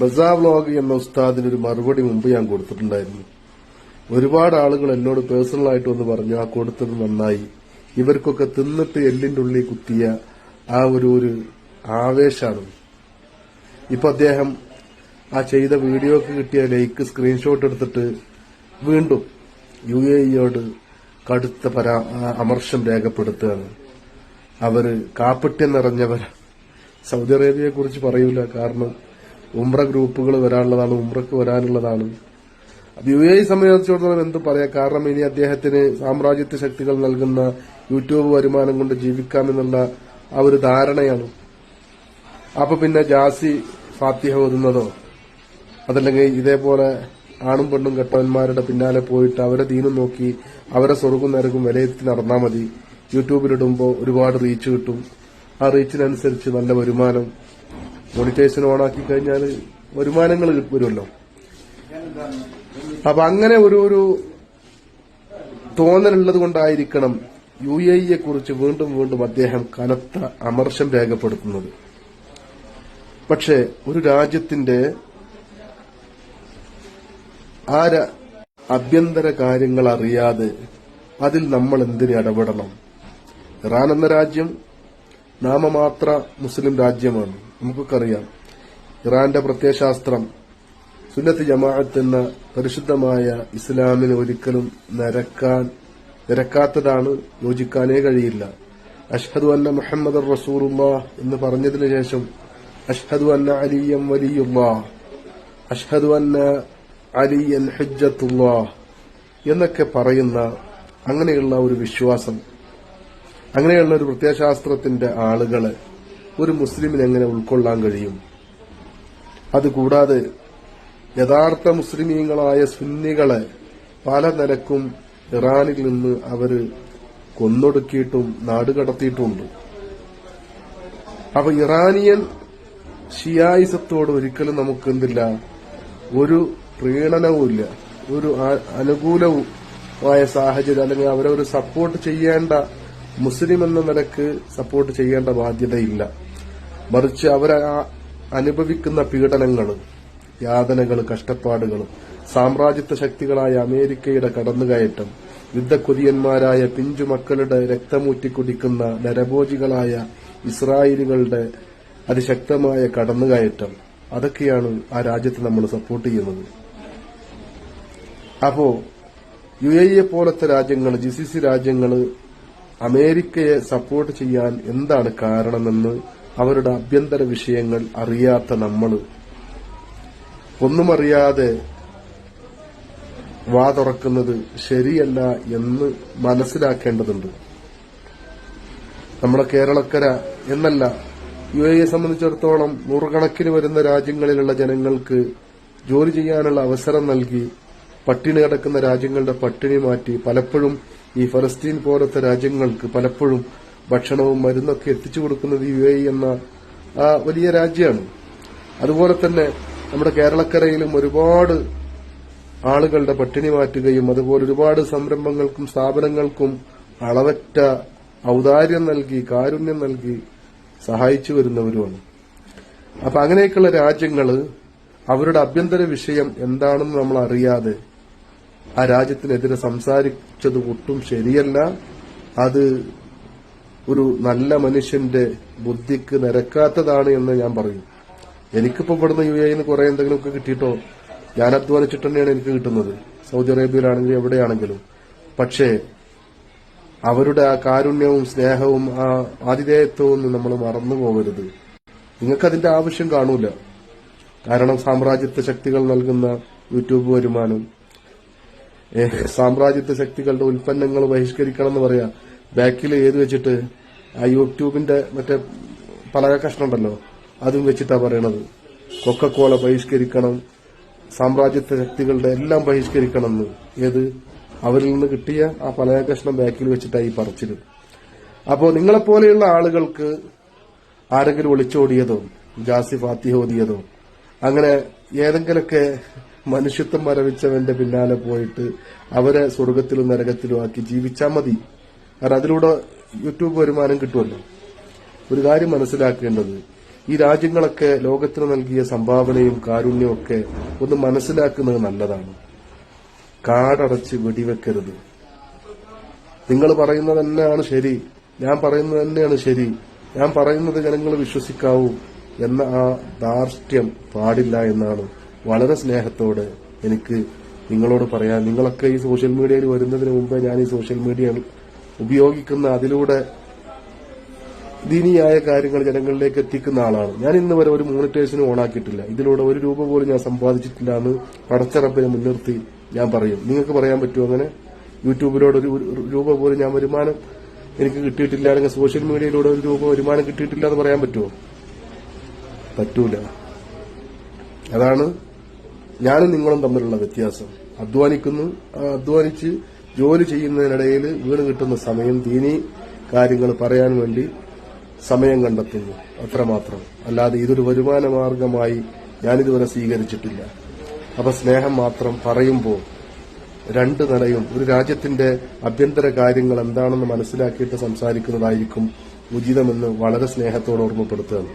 Raza vlog എന്ന ഉസ്താദിന് ഒരു മറുപടി മുമ്പ് ഞാൻ കൊടുത്തിട്ടുണ്ടായിരുന്നു. ഒരുപാട് ആളുകൾ എന്നോട് പേഴ്സണലായിട്ട് വന്ന് പറഞ്ഞു, ആ കൊടുത്തത് നന്നായി, ഇവർക്കൊക്കെ തിന്നിട്ട് എല്ലിന്റെ ഉള്ളിൽ കുത്തിയ ആ ഒരു ആവേശാണ്. ഇപ്പൊ അദ്ദേഹം ആ ചെയ്ത വീഡിയോക്ക് കിട്ടിയ ലൈക്ക് സ്ക്രീൻഷോട്ട് എടുത്തിട്ട് വീണ്ടും UAE-യോട് കടുത്ത അമർഷം രേഖപ്പെടുത്തുകയാണ്. അവര് കാപ്പട്യം നിറഞ്ഞവർ. സൗദി അറേബ്യയെ കുറിച്ച് പറയൂല, കാരണം ഉംറ ഗ്രൂപ്പുകൾ വരാനുള്ളതാണ്, ഉംറക്ക് വരാനുള്ളതാണ്. UAE സംബന്ധിച്ചിടത്തോളം എന്ത് പറയാം, കാരണം ഇനി അദ്ദേഹത്തിന് സാമ്രാജ്യത്വ ശക്തികൾ നൽകുന്ന യൂട്യൂബ് വരുമാനം കൊണ്ട് ജീവിക്കാമെന്നുള്ള ആ ഒരു ധാരണയാണ്. അപ്പൊ പിന്നെ ജാസി ഫാത്തിഹ ഓതുന്നതോ അതല്ലെങ്കിൽ ഇതേപോലെ ആണും പെണ്ണും കെട്ടവന്മാരുടെ പിന്നാലെ പോയിട്ട് അവരെ ദീനം നോക്കി അവരെ സ്വർഗം നരകും വിലയിരുത്തി നടന്നാൽ മതി. യൂട്യൂബിലിടുമ്പോൾ ഒരുപാട് റീച്ച് കിട്ടും. ആ റീച്ചിനനുസരിച്ച് നല്ല വരുമാനം, മോണിറ്റൈസേഷൻ ഓണാക്കി കഴിഞ്ഞാൽ വരുമാനങ്ങൾ വരുമല്ലോ. അപ്പൊ അങ്ങനെ ഒരു തോന്നലുള്ളത് കൊണ്ടായിരിക്കണം UAE-യെ കുറിച്ച് വീണ്ടും വീണ്ടും അദ്ദേഹം കനത്ത അമർഷം രേഖപ്പെടുത്തുന്നത്. പക്ഷേ ഒരു രാജ്യത്തിന്റെ ആ ആഭ്യന്തര കാര്യങ്ങൾ അറിയാതെ അതിൽ നമ്മൾ എന്തിന് ഇടപെടണം? ഇറാൻ എന്ന രാജ്യം നാമമാത്ര മുസ്ലിം രാജ്യമാണ്. നമുക്കൊക്കെ അറിയാം. ഇറാന്റെ പ്രത്യയശാസ്ത്രം സുന്നത്ത് ജമാഅത്ത് എന്ന പരിശുദ്ധമായ ഇസ്ലാമിന് ഒരിക്കലും നിരക്കാത്തതാണ്, യോജിക്കാനേ കഴിയില്ല. അഷ്ഹദു അന്ന മുഹമ്മദ് റസൂലുള്ളാഹ് എന്ന് പറഞ്ഞതിനു ശേഷം അഷ്ഹദു അന്ന അലിയൻ വലിയുള്ളാഹ്, അഷ്ഹദു അന്ന അലിയൻ ഹുജ്ജത്തുള്ളാഹ് എന്നൊക്കെ പറയുന്ന അങ്ങനെയുള്ള ഒരു വിശ്വാസം, അങ്ങനെയുള്ള ഒരു പ്രത്യയശാസ്ത്രത്തിന്റെ ആളുകളെ ഒരു മുസ്ലിമിന് എങ്ങനെ ഉൾക്കൊള്ളാൻ കഴിയും? അതുകൂടാതെ യഥാർത്ഥ മുസ്ലിമീങ്ങളായ സുന്നികളെ പല നിലക്കും ഇറാനിൽ നിന്ന് അവര് കൊന്നൊടുക്കിയിട്ടും നാടുകടത്തിയിട്ടുമുണ്ട്. അപ്പൊ ഇറാനിയൻ ഷിയായിസത്തോട് ഒരിക്കലും നമുക്ക് എന്തില്ല, ഒരു പ്രീണനവുമില്ല, ഒരു അനുകൂലവുമായ സാഹചര്യം, അല്ലെങ്കിൽ അവരെ ഒരു സപ്പോർട്ട് ചെയ്യേണ്ട, മുസ്ലിം എന്ന നിലക്ക് സപ്പോർട്ട് ചെയ്യേണ്ട ബാധ്യതയില്ല. മറിച്ച് അവർ അനുഭവിക്കുന്ന പീഡനങ്ങൾ, യാതനകൾ, കഷ്ടപ്പാടുകൾ, സാമ്രാജ്യത്വ ശക്തികളായ അമേരിക്കയുടെ കടന്നുകയറ്റം, യുദ്ധക്കൊതിയന്മാരായ പിഞ്ചുമക്കളുടെ രക്തമൂറ്റി കുടിക്കുന്ന നരഭോജികളായ ഇസ്രായേലുകളുടെ അതിശക്തമായ കടന്നുകയറ്റം, അതൊക്കെയാണ് ആ രാജ്യത്ത് നമ്മൾ സപ്പോർട്ട് ചെയ്യുന്നത്. അപ്പോ UAE പോലത്തെ രാജ്യങ്ങൾ, GCC രാജ്യങ്ങൾ അമേരിക്കയെ സപ്പോർട്ട് ചെയ്യാൻ എന്താണ് കാരണമെന്ന് അവരുടെ ആഭ്യന്തര വിഷയങ്ങൾ അറിയാത്ത നമ്മൾ ഒന്നുമറിയാതെ വാ തുറക്കുന്നത് ശരിയല്ല എന്ന് മനസ്സിലാക്കേണ്ടതുണ്ട്. നമ്മുടെ കേരളക്കര എന്നല്ല, UAE സംബന്ധിച്ചിടത്തോളം നൂറുകണക്കിന് വരുന്ന രാജ്യങ്ങളിലുള്ള ജനങ്ങൾക്ക് ജോലി ചെയ്യാനുള്ള അവസരം നൽകി പട്ടിണി കിടക്കുന്ന രാജ്യങ്ങളുടെ പട്ടിണി മാറ്റി പലപ്പോഴും ഈ ഫലസ്തീൻ പോലത്തെ രാജ്യങ്ങൾക്ക് പലപ്പോഴും ഭക്ഷണവും മരുന്നൊക്കെ എത്തിച്ചു കൊടുക്കുന്നത് UAE എന്ന വലിയ രാജ്യമാണ്. അതുപോലെ തന്നെ നമ്മുടെ കേരളക്കരയിലും ഒരുപാട് ആളുകളുടെ പട്ടിണി മാറ്റുകയും അതുപോലെ ഒരുപാട് സംരംഭങ്ങൾക്കും സ്ഥാപനങ്ങൾക്കും അളവറ്റ ഔദാര്യം നൽകി, കാരുണ്യം നൽകി സഹായിച്ചു വരുന്നവരുമാണ്. അപ്പൊ അങ്ങനെയൊക്കെയുള്ള രാജ്യങ്ങൾ അവരുടെ ആഭ്യന്തര വിഷയം എന്താണെന്ന് നമ്മൾ അറിയാതെ ആ രാജ്യത്തിനെതിരെ സംസാരിച്ചത് ഒട്ടും ശരിയല്ല. അത് ഒരു നല്ല മനുഷ്യന്റെ ബുദ്ധിക്ക് നിരക്കാത്തതാണ് എന്ന് ഞാൻ പറയും. എനിക്കിപ്പോ ഇവിടുന്ന് UAE കുറെ എന്തെങ്കിലുമൊക്കെ കിട്ടിയിട്ടോ, ഞാൻ അധ്വാനിച്ചിട്ട് തന്നെയാണ് എനിക്ക് കിട്ടുന്നത്, സൗദി അറേബ്യയിലാണെങ്കിലും എവിടെയാണെങ്കിലും. പക്ഷേ അവരുടെ ആ കാരുണ്യവും സ്നേഹവും ആ ആതിഥേയത്വവും നമ്മൾ മറന്നു പോകരുത്. നിങ്ങൾക്കതിന്റെ ആവശ്യം കാണൂല. കാരണം സാമ്രാജ്യത്വ ശക്തികൾ നൽകുന്ന യൂട്യൂബ് വരുമാനം, സാമ്രാജ്യത്വ ശക്തികളുടെ ഉൽപ്പന്നങ്ങൾ ബഹിഷ്കരിക്കണം എന്ന് പറയാ, ബാക്കിൽ ഏത് വെച്ചിട്ട് ആ യൂട്യൂബിന്റെ മറ്റേ പലക കഷ്ണം ഉണ്ടല്ലോ, അതും വെച്ചിട്ടാ പറയണത്. കൊക്കക്കോള ബഹിഷ്കരിക്കണം, സാമ്രാജ്യത്വ ശക്തികളുടെ എല്ലാം ബഹിഷ്കരിക്കണം എന്ന്. ഏത് അവരിൽ നിന്ന് കിട്ടിയ ആ പലക കഷ്ണം ബാക്കിൽ വെച്ചിട്ടായി പറച്ചില്. അപ്പോ നിങ്ങളെപ്പോലെയുള്ള ആളുകൾക്ക് ആരെങ്കിലും ഒളിച്ചോടിയതോ ജാസി ഫാത്തിഹ ഓതിയതോ അങ്ങനെ ഏതെങ്കിലൊക്കെ മനുഷ്യത്വം മരവിച്ചവന്റെ പിന്നാലെ പോയിട്ട് അവരെ സ്വർഗത്തിലും നരകത്തിലും ആക്കി ജീവിച്ചാൽ മതി. കാരണം അതിലൂടെ യൂട്യൂബ് വരുമാനം കിട്ടുമല്ലോ. ഒരു കാര്യം മനസ്സിലാക്കേണ്ടത്, ഈ രാജ്യങ്ങളൊക്കെ ലോകത്തിന് നൽകിയ സംഭാവനയും കാരുണ്യവും ഒക്കെ ഒന്ന് മനസ്സിലാക്കുന്നത് നല്ലതാണ്. കാടടച്ച് വെടിവെക്കരുത്. നിങ്ങൾ പറയുന്നത് തന്നെയാണ് ശരി, ഞാൻ പറയുന്നത് തന്നെയാണ് ശരി, ഞാൻ പറയുന്നത് ജനങ്ങൾ വിശ്വസിക്കാവൂ എന്ന ആ ധാർഷ്ട്യം പാടില്ല എന്നാണ് വളരെ സ്നേഹത്തോടെ എനിക്ക് നിങ്ങളോട് പറയാൻ. നിങ്ങളൊക്കെ ഈ സോഷ്യൽ മീഡിയയിൽ വരുന്നതിന് മുമ്പേ ഞാൻ ഈ സോഷ്യൽ മീഡിയ ഉപയോഗിക്കുന്ന, അതിലൂടെ ദീനീയായ കാര്യങ്ങൾ ജനങ്ങളിലേക്ക് എത്തിക്കുന്ന ആളാണ്. ഞാൻ ഇന്ന് വരെ ഒരു മോണിറ്റൈസേഷനും ഓണാക്കിയിട്ടില്ല. ഇതിലൂടെ ഒരു രൂപ പോലും ഞാൻ സമ്പാദിച്ചിട്ടില്ല എന്ന് പടച്ചറപ്പിനെ മുൻനിർത്തി ഞാൻ പറയും. നിങ്ങൾക്ക് പറയാൻ പറ്റുമോ അങ്ങനെ? യൂട്യൂബിലൂടെ ഒരു രൂപ പോലും ഞാൻ വരുമാനം എനിക്ക് കിട്ടിയിട്ടില്ല, അല്ലെങ്കിൽ സോഷ്യൽ മീഡിയയിലൂടെ ഒരു രൂപ വരുമാനം കിട്ടിയിട്ടില്ല എന്ന് പറയാൻ പറ്റുമോ? പറ്റൂല. അതാണ് ഞാനും നിങ്ങളും തമ്മിലുള്ള വ്യത്യാസം. അധ്വാനിച്ച് ജോലി ചെയ്യുന്നതിനിടയിൽ വീണ് കിട്ടുന്ന സമയം ദീനീ കാര്യങ്ങൾ പറയാൻ വേണ്ടി സമയം കണ്ടെത്തുന്നു, അത്രമാത്രം. അല്ലാതെ ഇതൊരു വരുമാന മാർഗമായി ഞാനിതുവരെ സ്വീകരിച്ചിട്ടില്ല. അപ്പൊ സ്നേഹം മാത്രം പറയുമ്പോൾ രണ്ട് നിലയും ഒരു രാജ്യത്തിന്റെ ആഭ്യന്തര കാര്യങ്ങൾ എന്താണെന്ന് മനസ്സിലാക്കിയിട്ട് സംസാരിക്കുന്നതായിരിക്കും ഉചിതമെന്ന് വളരെ സ്നേഹത്തോടെ ഓർമ്മപ്പെടുത്തുകയാണ്.